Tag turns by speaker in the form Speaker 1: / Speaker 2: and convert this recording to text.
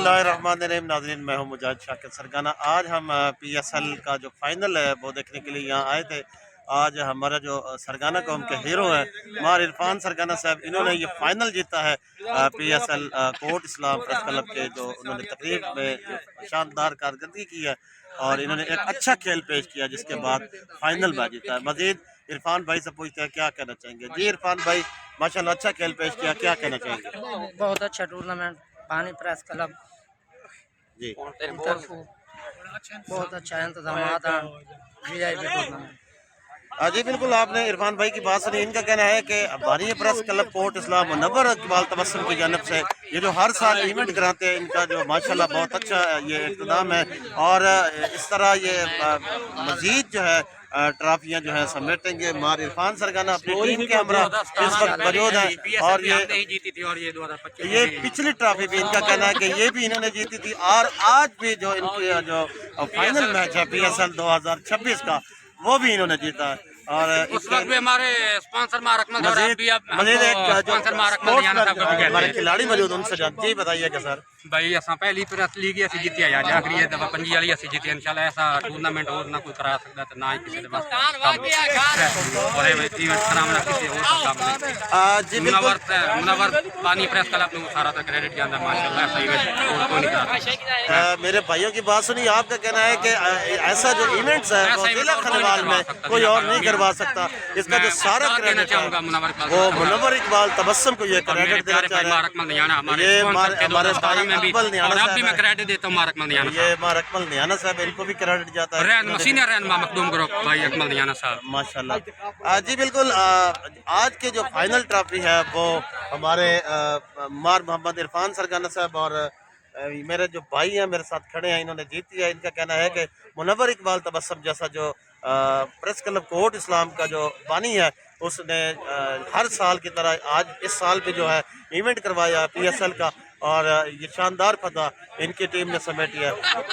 Speaker 1: बिस्मिल्लाहिर्रहमानिर्रहीम। नाज़रीन, मैं हूं मुजाहिद शाकिर सरगाना। आज हम PSL का जो फाइनल है वो देखने के लिए यहाँ आए थे। आज हमारा जो सरगाना कौम के हीरो हैं मार इरफान सरगाना साहब, इन्होंने ये फाइनल जीता है PSL कोट इस्लाम प्रेस क्लब के। जो उन्होंने तकरीब में जो शानदार कारकर्दगी की है और इन्होंने एक अच्छा खेल पेश किया, जिसके बाद फाइनल मैच जीता है। मजीद इरफान भाई से पूछते हैं क्या कहना चाहेंगे। जी इरफान भाई, माशाल्लाह अच्छा खेल पेश किया, क्या कहना चाहेंगे?
Speaker 2: बहुत अच्छा टूर्नामेंट पानी प्रेस क्लब
Speaker 1: जी
Speaker 2: बहुत अच्छा इंतजाम VIP टूर्नामेंट।
Speaker 1: जी बिल्कुल, आपने इरफान भाई की बात सुनी। इनका कहना है कि बानी प्रेस क्लब कोट इस्लाम मुनव्वर इकबाल तबस्सुम की जानब से ये जो हर साल इवेंट कराते हैं, इनका जो माशाल्लाह बहुत अच्छा ये इक़्तिदाम है। और इस तरह ये मज़ीद जो है ट्रॉफियाँ जो है समेटेंगे। मार इरफान सरगाना अपनी टीम के हमरा इस वक्त मौजूद है और ये
Speaker 3: जीती थी और
Speaker 1: ये पिछली ट्रॉफी भी इनका कहना है कि ये भी इन्होंने जीती थी। और आज भी जो इनकी जो फाइनल मैच है PSL 2026 का वो भी इन्होंने जीता है। और
Speaker 3: उस वक्त भी हमारे स्पॉन्सर मारकमल
Speaker 1: मजीद एक जो
Speaker 3: स्पॉन्सर
Speaker 1: हमारे खिलाड़ी मौजूद उनसे जी बताइएगा सर।
Speaker 3: भाई असा पहली प्रेस लीग असी जीती है यार, आखिरी दफा पंजी वाली असी जीती। इंशाल्लाह ऐसा टूर्नामेंट और ना कोई करा सकता तो ना ही किसी दे वास्ते और इवेंट कराना किसी और काम नहीं।
Speaker 1: जी
Speaker 3: मुनव्वर पानी प्रेस क्लब में सारा तो क्रेडिट जाता है माशाल्लाह। ऐसा इवेंट और कोई नहीं करा।
Speaker 1: मेरे भाइयों की बात सुनी, आपका कहना है कि ऐसा जो इवेंट्स है वो जिला खनवाल में कोई और नहीं करवा सकता। इसका जो सारा क्रेडिट
Speaker 3: चाहूंगा
Speaker 1: वो मुनव्वर इकबाल तबस्सुम को ये क्रेडिट देना चाह रहा है। ये हमारे अकमल नियाना साहब,
Speaker 3: भी मैं क्रेडिट देता हूं मारकमल नियाना
Speaker 1: ये मार अकमल नियाना साहब, इनको भी क्रेडिट जाता है।
Speaker 3: सीनियर रहनुमा मखदूम ग्रुप भाई अकमल नियाना साहब
Speaker 1: माशाल्लाह। जी बिल्कुल, आज के जो फाइनल ट्रॉफी है वो हमारे मार मोहम्मद इरफान सरगाना साहब और मेरे जो भाई हैं मेरे साथ खड़े हैं, इन्होंने जीती है। इनका कहना है कि मुनव्वर इकबाल तबस्सुम जैसा जो प्रेस क्लब कोट इस्लाम का जो बानी है उसने हर साल की तरह आज इस साल भी जो है इवेंट करवाया PSL का और ये शानदार फतह इनकी टीम ने समेटी है।